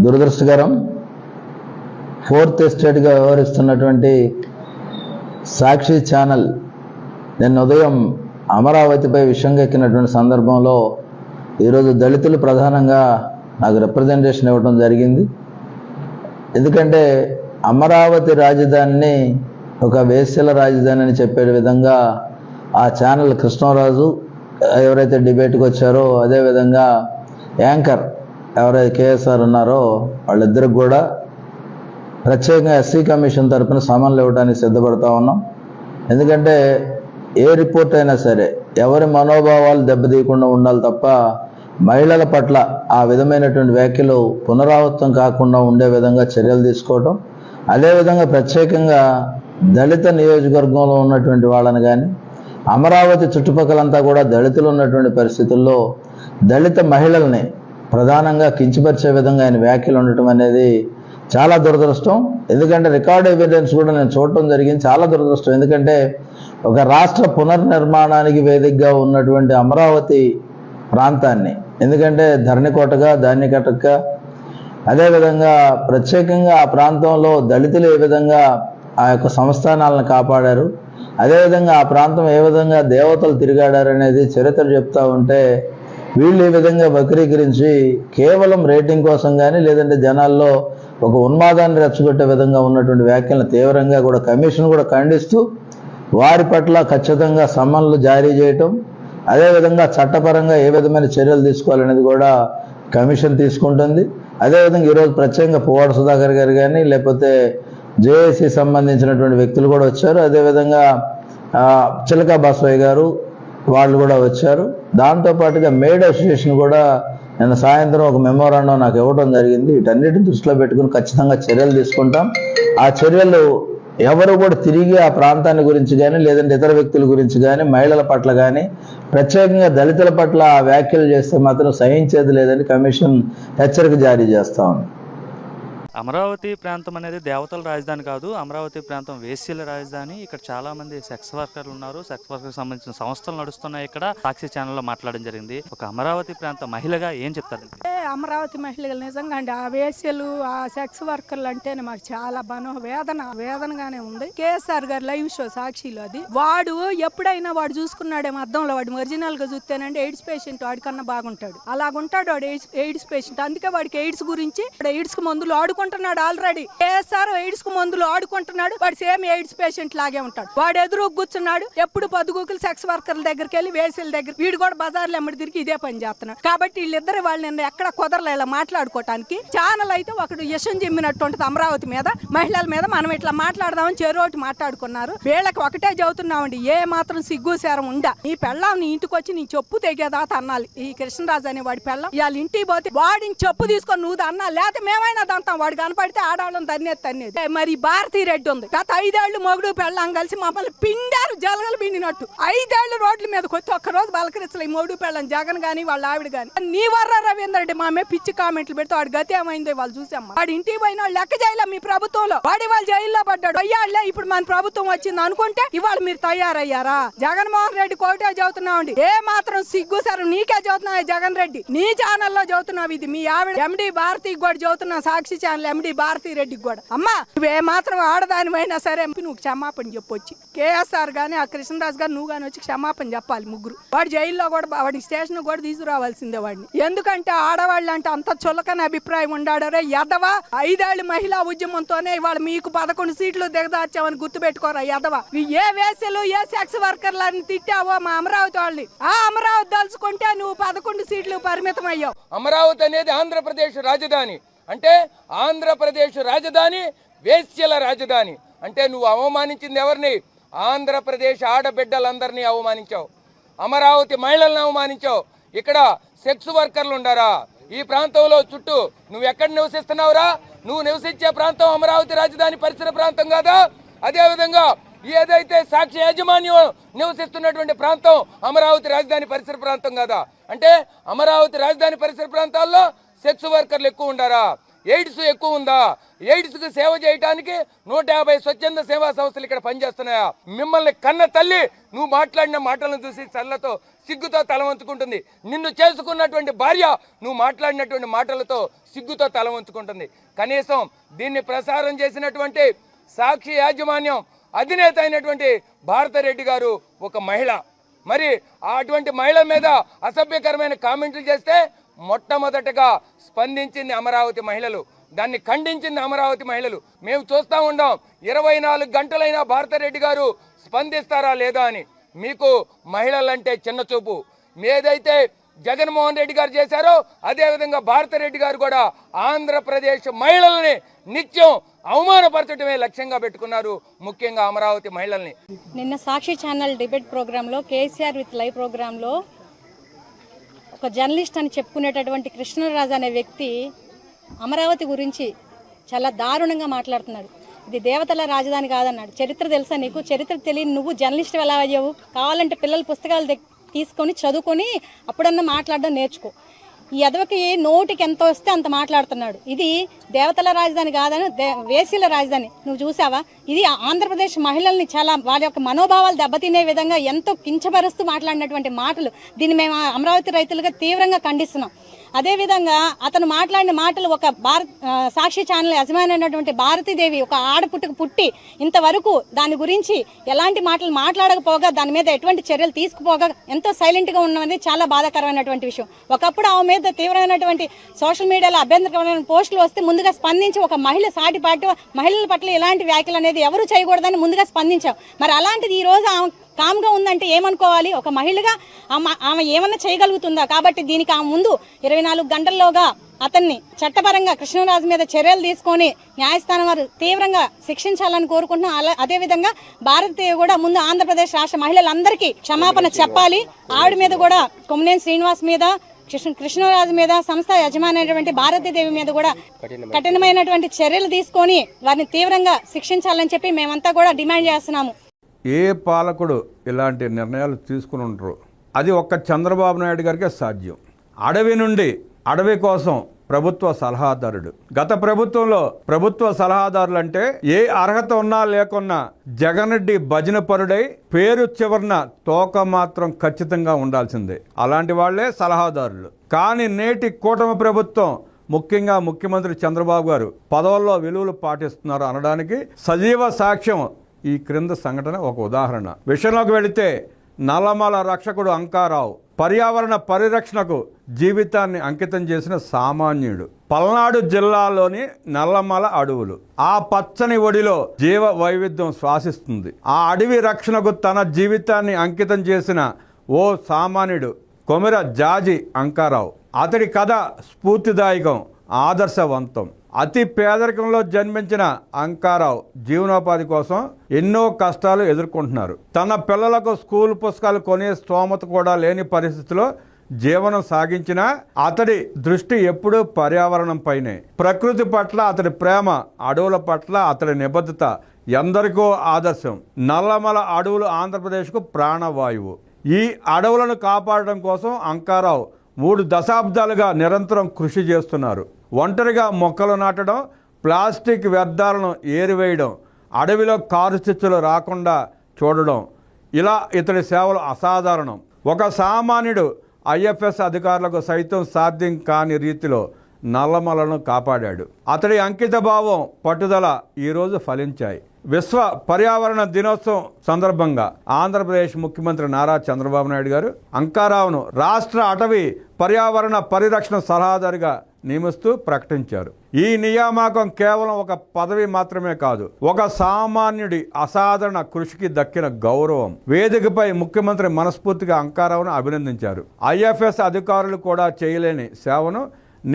దురదృష్టకరం. ఫోర్త్ ఎస్టేట్గా వ్యవహరిస్తున్నటువంటి సాక్షి ఛానల్ నిన్న ఉదయం అమరావతిపై విషంగెక్కినటువంటి సందర్భంలో ఈరోజు దళితులు ప్రధానంగా నాకు రిప్రజెంటేషన్ ఇవ్వడం జరిగింది. ఎందుకంటే అమరావతి రాజధానిని ఒక వేశ్యల రాజధాని అని చెప్పే విధంగా ఆ ఛానల్ కృష్ణరాజు ఎవరైతే డిబేట్కి వచ్చారో, అదేవిధంగా యాంకర్ ఎవరైతే కేఎస్ఆర్ ఉన్నారో వాళ్ళిద్దరికి కూడా ప్రత్యేకంగా ఎస్సీ కమిషన్ తరఫున సమన్లు ఇవ్వడానికి సిద్ధపడతా ఉన్నాం. ఎందుకంటే ఏ రిపోర్ట్ అయినా సరే ఎవరి మనోభావాలు దెబ్బతీయకుండా ఉండాలి తప్ప మహిళల పట్ల ఆ విధమైనటువంటి వ్యాఖ్యలు పునరావృతం కాకుండా ఉండే విధంగా చర్యలు తీసుకోవటం, అదేవిధంగా ప్రత్యేకంగా దళిత నియోజకవర్గంలో ఉన్నటువంటి వాళ్ళని కానీ అమరావతి చుట్టుపక్కలంతా కూడా దళితులు ఉన్నటువంటి పరిస్థితుల్లో దళిత మహిళల్ని ప్రధానంగా కించపరిచే విధంగా ఆయన వ్యాఖ్యలు ఉండటం అనేది చాలా దురదృష్టం. ఎందుకంటే రికార్డ్ ఎవిడెన్స్ కూడా నేను చూడటం జరిగింది. చాలా దురదృష్టం. ఎందుకంటే ఒక రాష్ట్ర పునర్నిర్మాణానికి వేదికగా ఉన్నటువంటి అమరావతి ప్రాంతాన్ని, ఎందుకంటే ధరణికోటగా ధాన్యకటకగా, అదేవిధంగా ప్రత్యేకంగా ఆ ప్రాంతంలో దళితులు ఏ విధంగా ఆ యొక్క సంస్థానాలను కాపాడారు, అదేవిధంగా ఆ ప్రాంతం ఏ విధంగా దేవతలు తిరిగాడారు అనేది చరిత్ర చెప్తా ఉంటే వీళ్ళు ఈ విధంగా వక్రీకరించి కేవలం రేటింగ్ కోసం కానీ లేదంటే జనాల్లో ఒక ఉన్మాదాన్ని రెచ్చగొట్టే విధంగా ఉన్నటువంటి వ్యాఖ్యలను తీవ్రంగా కూడా కమిషన్ కూడా ఖండిస్తూ వారి పట్ల ఖచ్చితంగా సమన్లు జారీ చేయటం, అదేవిధంగా చట్టపరంగా ఏ విధమైన చర్యలు తీసుకోవాలనేది కూడా కమిషన్ తీసుకుంటుంది. అదేవిధంగా ఈరోజు ప్రత్యేకంగా పువ్వాడ సుధాకర్ గారు కానీ లేకపోతే జేఏసీ సంబంధించినటువంటి వ్యక్తులు కూడా వచ్చారు. అదేవిధంగా చిలకా బసవయ్య గారు వాళ్ళు కూడా వచ్చారు. దాంతోపాటుగా మేడ్ అసోసియేషన్ కూడా నిన్న సాయంత్రం ఒక మెమోరాండం నాకు ఇవ్వడం జరిగింది. వీటన్నిటిని దృష్టిలో పెట్టుకుని ఖచ్చితంగా చర్యలు తీసుకుంటాం. ఆ చర్యలు ఎవరు కూడా తిరిగి ఆ ప్రాంతాన్ని గురించి కానీ లేదంటే ఇతర వ్యక్తుల గురించి కానీ మహిళల పట్ల కానీ ప్రత్యేకంగా దళితుల పట్ల ఆ వ్యాఖ్యలు చేస్తే మాత్రం సహించేది లేదని కమిషన్ హెచ్చరిక జారీ చేస్తా ఉంది. అమరావతి ప్రాంతం అనేది దేవతల రాజధాని కాదు, అమరావతి ప్రాంతం వేశ్యల రాజధాని. ఇక్కడ చాలా మంది సెక్స్ వర్కర్లు ఉన్నారు, సెక్స్ వర్కర్ సంబంధించిన సంస్థలు నడుస్తున్నాయి. ఇక్కడ సాక్షి ఛానల్లో మాట్లాడడం జరిగింది. ఒక అమరావతి ప్రాంత మహిళగా ఏం చెప్తారు? అమరావతి మహిళలు నిజంగా అండి, ఆ వేశ్యలు ఆ సెక్స్ వర్కర్లు అంటేనే మాకు చాలా వేదనగానే ఉంది. కేఎస్ఆర్ గారు లైవ్ షో సాక్షిలో అది వాడు ఎప్పుడైనా వాడు చూసుకున్నాడేమో అద్దంలో, వాడు ఒరిజినల్ గా చూస్తేనండి ఎయిడ్స్ పేషెంట్ వాడికన్నా బాగుంటాడు. అలాగుంటాడు వాడు ఎయిడ్స్ పేషెంట్. అందుకే వాడికి ఎయిడ్స్ గురించి ఎయిడ్స్ కు మందులు ఆడుకుంటున్నాడు. ఆల్రెడీ కేఎస్ఆర్ ఎయిడ్స్ కు మందులు ఆడుకుంటున్నాడు. వాడు సేమ్ ఎయిడ్స్ పేషెంట్ లాగే ఉంటాడు. వాడు ఎదురు కూర్చున్నాడు. ఎప్పుడు పొద్దుగూకులు సెక్స్ వర్కర్ల దగ్గరికి వెళ్ళి వేసేల దగ్గర వీడు కూడా బజార్లు ఎమ్మడి తిరిగి ఇదే పని చేస్తున్నాడు. కాబట్టి వీళ్ళిద్దరు వాళ్ళని ఎక్కడ కుదరలే ఇలా మాట్లాడుకోవటానికి. ఛానల్ అయితే ఒకటి యశం చెమ్మినట్టు ఉంటుంది అమరావతి మీద, మహిళల మీద. మనం ఇట్లా మాట్లాడదామని చెరోటి మాట్లాడుకున్నారు. వీళ్ళకి ఒకటే చదువుతున్నామండి, ఏ మాత్రం సిగ్గు సేరం ఉండా నీ పెళ్ళాం నీ ఇంటికి వచ్చి నీ చెప్పు తెగేదా అన్నాలి. ఈ కృష్ణరాజు అనే వాడి పెళ్ళం ఇవాళ ఇంటికి పోతే వాడిని చెప్పు తీసుకొని నువ్వు అన్నా, లేకపోతే మేమైనా దంతాం. వాడు కనపడితే ఆడవాళ్ళని తన్నేది. మరి భారతీ రెడ్డి ఉంది, గత 5 ఏళ్లు మొగుడు పెళ్ళాం కలిసి మమ్మల్ని పిండారు, జలగలు పిండినట్టు. 5 ఏళ్లు రోడ్ల మీదకి వచ్చి ఒక్కరోజు బలకరించలే ఈ మొగుడు పెళ్ళం జగన్ గాని వాళ్ళ ఆవిడ గాని. నీ వర్ర రవీంద్ర రెడ్డి మా పిచ్చి కామెంట్లు పెడితే వాడి గతి ఏమైందో వాళ్ళు చూసాం. వాడు ఇంటికి పోయిన వాళ్ళు లెక్క చేయలే మీ ప్రభుత్వంలో. వాడి వాళ్ళు జైల్లో పడ్డాడు. అయ్యాళ్లే ఇప్పుడు మన ప్రభుత్వం వచ్చింది అనుకుంటే ఇవాళ మీరు తయారయ్యారా? జగన్మోహన్ రెడ్డి కోటే చదువుతున్నామండి. ఏ మాత్రం సిగ్గు సార్ నీకే చదువుతున్నావు జగన్ రెడ్డి, నీ ఛానల్లో చదువుతున్నావు. ఇది మీ ఆవిడ ఎండి భారతికి కూడా చదువుతున్నావు, సాక్షి ఛానల్ ఎండి భారతీ రెడ్డికి కూడా. అమ్మా నువ్వే మాత్రం ఆడదానివైనా సరే నువ్వు క్షమాపణ చెప్పొచ్చి కేఎస్ఆర్ గాని ఆ కృష్ణరాజు గారు నువ్వు గాని వచ్చి క్షమాపణ చెప్పాలి. ముగ్గురు వాడి జైల్లో కూడా వాడి స్టేషన్ కూడా తీసుకురావాల్సిందే వాడిని. ఎందుకంటే ఆడవాళ్ళు అంటే అంత చులకని అభిప్రాయం ఉండాడరే యదవా. 5 ఏళ్ల మహిళా ఉద్యమంతోనే ఇవాళ మీకు 11 సీట్లు దిగదార్చామని గుర్తుపెట్టుకోరా యదవా. ఏ వేసలు ఏ సెక్స్ వర్కర్లని తిట్టావో మా అమరావతి వాళ్ళని, ఆ అమరావతి దలుచుకుంటే నువ్వు 11 సీట్లు పరిమితం అయ్యావు. అమరావతి అనేది ఆంధ్రప్రదేశ్ రాజధాని. అంటే ఆంధ్రప్రదేశ్ రాజధాని వేశ్యల రాజధాని. అంటే నువ్వు అవమానించింది ఎవరిని? ఆంధ్రప్రదేశ్ ఆడబిడ్డలందరినీ అవమానించావు, అమరావతి మహిళలను అవమానించావు. ఇక్కడ సెక్స్ వర్కర్లు ఉండారా ఈ ప్రాంతంలో? చుట్టూ నువ్వు ఎక్కడ నివసిస్తున్నావురా? నువ్వు నివసించే ప్రాంతం అమరావతి రాజధాని పరిసర ప్రాంతం కాదా? అదేవిధంగా ఏదైతే సాక్షి యాజమాన్యం నివసిస్తున్నటువంటి ప్రాంతం అమరావతి రాజధాని పరిసర ప్రాంతం కాదా? అంటే అమరావతి రాజధాని పరిసర ప్రాంతాల్లో సెక్స్ వర్కర్లు ఎక్కువ ఉండారా? ఎయిడ్స్ ఎక్కువ ఉందా? ఎయిడ్స్కి సేవ చేయడానికి 150 స్వచ్ఛంద సేవా సంస్థలు ఇక్కడ పనిచేస్తున్నాయా? మిమ్మల్ని కన్న తల్లి నువ్వు మాట్లాడిన మాటలను చూసి చల్లతో సిగ్గుతో తలవంచుకుంటుంది. నిన్ను చేసుకున్నటువంటి భార్య నువ్వు మాట్లాడినటువంటి మాటలతో సిగ్గుతో తల వంచుకుంటుంది. కనీసం దీన్ని ప్రసారం చేసినటువంటి సాక్షి యాజమాన్యం అధినేత అయినటువంటి భారతిరెడ్డి గారు ఒక మహిళ. మరి అటువంటి మహిళ మీద అసభ్యకరమైన కామెంట్లు చేస్తే మొట్టమొదటగా స్పందించింది అమరావతి మహిళలు, దాన్ని ఖండించింది అమరావతి మహిళలు. మేము చూస్తూ ఉన్నాం 24 గంటలైనా భారతిరెడ్డి గారు స్పందిస్తారా లేదా అని. మీకు మహిళలంటే చిన్న చూపు. ఏదైతే జగన్మోహన్ రెడ్డి గారు చేశారో అదేవిధంగా భారతిరెడ్డి గారు కూడా ఆంధ్రప్రదేశ్ మహిళల్ని నిత్యం అవమానపరచడమే లక్ష్యంగా పెట్టుకున్నారు, ముఖ్యంగా అమరావతి మహిళల్ని. నిన్న సాక్షి ఛానల్ డిబేట్ ప్రోగ్రాంలో కేసీఆర్ విత్ లైవ్ ప్రోగ్రాంలో ఒక జర్నలిస్ట్ అని చెప్పుకునేటటువంటి కృష్ణరాజు అనే వ్యక్తి అమరావతి గురించి చాలా దారుణంగా మాట్లాడుతున్నాడు. ఇది దేవతల రాజధాని కాదన్నాడు. చరిత్ర తెలుసా నీకు? చరిత్ర తెలియని నువ్వు జర్నలిస్ట్ ఎలా అయ్యావు? కావాలంటే పిల్లల పుస్తకాలు తీసుకొని చదువుకొని అప్పుడన్నా మాట్లాడడం నేర్చుకో. ఈ ఎదవకి నోటికి ఎంత వస్తే అంత మాట్లాడుతున్నాడు. ఇది దేవతల రాజధాని కాదని వేసీల రాజధాని. నువ్వు చూసావా? ఇది ఆంధ్రప్రదేశ్ మహిళల్ని చాలా వాళ్ళ యొక్క మనోభావాలు దెబ్బతినే విధంగా ఎంతో కించపరుస్తూ మాట్లాడినటువంటి మాటలు. దీన్ని మేము అమరావతి రైతులుగా తీవ్రంగా ఖండిస్తున్నాం. అదేవిధంగా అతను మాట్లాడిన మాటలు ఒక సాక్షి ఛానల్ యజమాని అయినటువంటి భారతీదేవి ఒక ఆడపుట్టుకు పుట్టి ఇంతవరకు దాని గురించి ఎలాంటి మాటలు మాట్లాడకపోగా దాని మీద ఎటువంటి చర్యలు తీసుకుపోగా ఎంతో సైలెంట్గా ఉన్నది చాలా బాధాకరమైనటువంటి విషయం. ఒకప్పుడు ఆమె మీద తీవ్రమైనటువంటి సోషల్ మీడియాలో అభ్యంతరకరమైన పోస్టులు వస్తే ముందుగా స్పందించి ఒక మహిళ సాటిపాటు మహిళల పట్ల ఎలాంటి వ్యాఖ్యలు అనేది ఎవరు చేయకూడదని ముందుగా స్పందించాం. మరి అలాంటిది ఈరోజు ఆమె కామ్గా ఉందంటే ఏమనుకోవాలి? ఒక మహిళగా ఆమె ఏమన్నా చేయగలుగుతుందా? కాబట్టి దీనికి ఆమె ముందు 24 గంటల్లోగా అతన్ని చట్టపరంగా కృష్ణరాజు మీద చర్యలు తీసుకొని న్యాయస్థానం వారు తీవ్రంగా శిక్షించాలని కోరుకుంటున్నాం. అదేవిధంగా భారతీయ కూడా ముందు ఆంధ్రప్రదేశ్ రాష్ట్ర మహిళలందరికీ క్షమాపణ చెప్పాలి. ఆవిడ మీద కూడా కొమ్మినేని శ్రీనివాస్ మీద కృష్ణరాజు మీద సంస్థ యజమాని అయినటువంటి భారతీదేవి మీద కూడా కఠినమైనటువంటి చర్యలు తీసుకొని వారిని తీవ్రంగా శిక్షించాలని చెప్పి మేమంతా కూడా డిమాండ్ చేస్తున్నాము. ఏ పాలకుడు ఇలాంటి నిర్ణయాలు తీసుకుని ఉంటారు? అది ఒక్క చంద్రబాబు నాయుడు గారికే సాధ్యం. అడవి నుండి అడవి కోసం ప్రభుత్వ సలహాదారుడు. గత ప్రభుత్వంలో ప్రభుత్వ సలహాదారులు అంటే ఏ అర్హత ఉన్నా లేకున్నా జగన్ రెడ్డి భజన పరుడై పేరు చివరన తోక మాత్రం ఖచ్చితంగా ఉండాల్సిందే. అలాంటి వాళ్లే సలహాదారులు. కానీ నేటి కూటమి ప్రభుత్వం ముఖ్యంగా ముఖ్యమంత్రి చంద్రబాబు గారు పదవుల్లో విలువలు పాటిస్తున్నారు అనడానికి సజీవ సాక్ష్యం ఈ క్రింద సంఘటన ఒక ఉదాహరణ. విషయంలోకి వెళితే నల్లమల రక్షకుడు అంకారావు పర్యావరణ పరిరక్షణకు జీవితాన్ని అంకితం చేసిన సామాన్యుడు. పల్నాడు జిల్లాలోని నల్లమల అడవులు. ఆ పచ్చని ఒడిలో జీవ వైవిధ్యం శ్వాసిస్తుంది. ఆ అడవి రక్షణకు తన జీవితాన్ని అంకితం చేసిన ఓ సామాన్యుడు కొమిర జాజి అంకారావు. అతడి కథ స్ఫూర్తిదాయకం, ఆదర్శవంతం. అతి పేదరికంలో జన్మించిన అంకారావు జీవనోపాధి కోసం ఎన్నో కష్టాలు ఎదుర్కొంటున్నారు. తన పిల్లలకు స్కూల్ పుస్తకాలు కొనే స్తోమత కూడా లేని పరిస్థితిలో జీవనం సాగించిన అతడి దృష్టి ఎప్పుడూ పర్యావరణం పైనే. ప్రకృతి పట్ల అతడి ప్రేమ, అడవుల పట్ల అతడి నిబద్ధత ఎందరికో ఆదర్శం. నల్లమల అడవులు ఆంధ్రప్రదేశ్కు ప్రాణవాయువు. ఈ అడవులను కాపాడడం కోసం అంకారావు 3 దశాబ్దాలుగా నిరంతరం కృషి చేస్తున్నారు. ఒంటరిగా మొక్కలు నాటడం, ప్లాస్టిక్ వ్యర్థాలను ఏరివేయడం, అడవిలో కారుచిచ్చులు రాకుండా చూడడం, ఇలా ఇతడి సేవలు అసాధారణం. ఒక సామాన్యుడు ఐఎఫ్ఎస్ అధికారులకు సైతం సాధ్యం కాని రీతిలో నల్లమలను కాపాడాడు. అతడి అంకిత భావం, పట్టుదల ఈరోజు ఫలించాయి. విశ్వ పర్యావరణ దినోత్సవం సందర్భంగా ఆంధ్రప్రదేశ్ ముఖ్యమంత్రి నారా చంద్రబాబు నాయుడు గారు అంకారావును రాష్ట్ర అటవీ పర్యావరణ పరిరక్షణ సలహాదారుగా నియమిస్తూ ప్రకటించారు. ఈ నియామకం కేవలం ఒక పదవి మాత్రమే కాదు, ఒక సామాన్యుడి అసాధారణ కృషికి దక్కిన గౌరవం. వేదికపై ముఖ్యమంత్రి మనస్ఫూర్తిగా అంకారావును అభినందించారు. ఐఎఫ్ఎస్ అధికారులు కూడా చేయలేని సేవను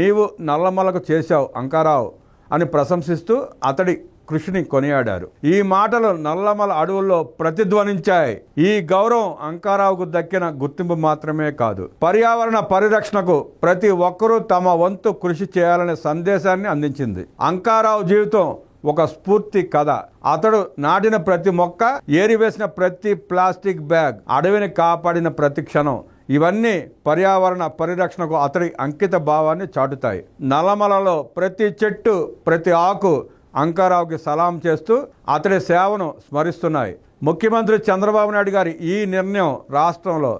నీవు నల్లమలకు చేశావు అంకారావు అని ప్రశంసిస్తూ అతడి కృషిని కొనియాడారు. ఈ మాటలు నల్లమల అడవుల్లో ప్రతిధ్వనించాయి. ఈ గౌరవం అంకారావుకు దక్కిన గుర్తింపు మాత్రమే కాదు, పర్యావరణ పరిరక్షణకు ప్రతి ఒక్కరూ తమ వంతు కృషి చేయాలనే సందేశాన్ని అందించింది. అంకారావు జీవితం ఒక స్ఫూర్తి కథ. అతడు నాటిన ప్రతి మొక్క, ఏరివేసిన ప్రతి ప్లాస్టిక్ బ్యాగ్, అడవిని కాపాడిన ప్రతి క్షణం, ఇవన్నీ పర్యావరణ పరిరక్షణకు అతడి అంకిత భావాన్ని చాటుతాయి. నల్లమలలో ప్రతి చెట్టు, ప్రతి ఆకు అంకారావుకి సలాం చేస్తూ అతడి సేవను స్మరిస్తున్నాయి. ముఖ్యమంత్రి చంద్రబాబు నాయుడు గారి ఈ నిర్ణయం రాష్ట్రంలో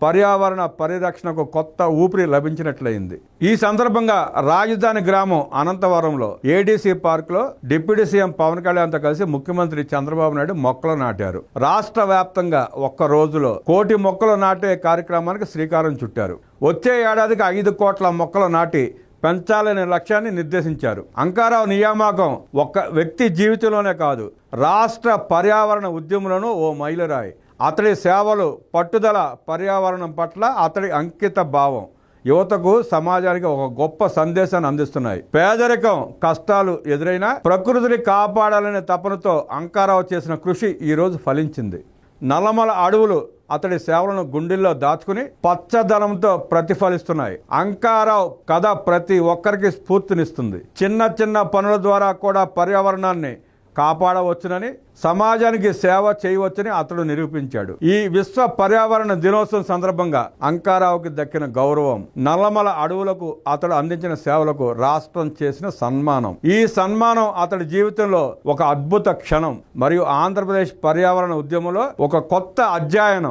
పర్యావరణ పరిరక్షణకు కొత్త ఊపిరి లభించినట్లయింది. ఈ సందర్భంగా రాజధాని గ్రామం అనంతవరంలో ఏడీసీ పార్క్ లో డిప్యూటీ సీఎం పవన్ కళ్యాణ్తో కలిసి ముఖ్యమంత్రి చంద్రబాబు నాయుడు మొక్కలు నాటారు. రాష్ట్ర వ్యాప్తంగా ఒక్క రోజులో 1 కోటి మొక్కలు నాటే కార్యక్రమానికి శ్రీకారం చుట్టారు. వచ్చే ఏడాదికి 5 కోట్ల మొక్కలు నాటి పెంచాలనే లక్ష్యాన్ని నిర్దేశించారు. అంకారావు నియామకం ఒక్క వ్యక్తి జీవితంలోనే కాదు, రాష్ట్ర పర్యావరణ ఉద్యమంలోనూ ఓ మైలురాయి. అతడి సేవలు, పట్టుదల, పర్యావరణం పట్ల అతడి అంకిత భావం యువతకు, సమాజానికి ఒక గొప్ప సందేశాన్ని అందిస్తున్నాయి. పేదరికం, కష్టాలు ఎదురైనా ప్రకృతిని కాపాడాలనే తపనతో అంకారావు చేసిన కృషి ఈరోజు ఫలించింది. నల్లమల అడవులు అతడి సేవలను గుండెల్లో దాచుకుని పచ్చదనంతో ప్రతిఫలిస్తున్నాయి. అంకారావు కథ ప్రతి ఒక్కరికి స్ఫూర్తినిస్తుంది. చిన్న చిన్న పనుల ద్వారా కూడా పర్యావరణాన్ని కాపాడవచ్చునని, సమాజానికి సేవ చేయవచ్చని అతడు నిరూపించాడు. ఈ విశ్వ పర్యావరణ దినోత్సవం సందర్భంగా అంకారావుకి దక్కిన గౌరవం, నల్లమల అడవులకు అతడు అందించిన సేవలకు రాష్ట్రం చేసిన సన్మానం. ఈ సన్మానం అతడి జీవితంలో ఒక అద్భుత క్షణం మరియు ఆంధ్రప్రదేశ్ పర్యావరణ ఉద్యమంలో ఒక కొత్త అధ్యాయం.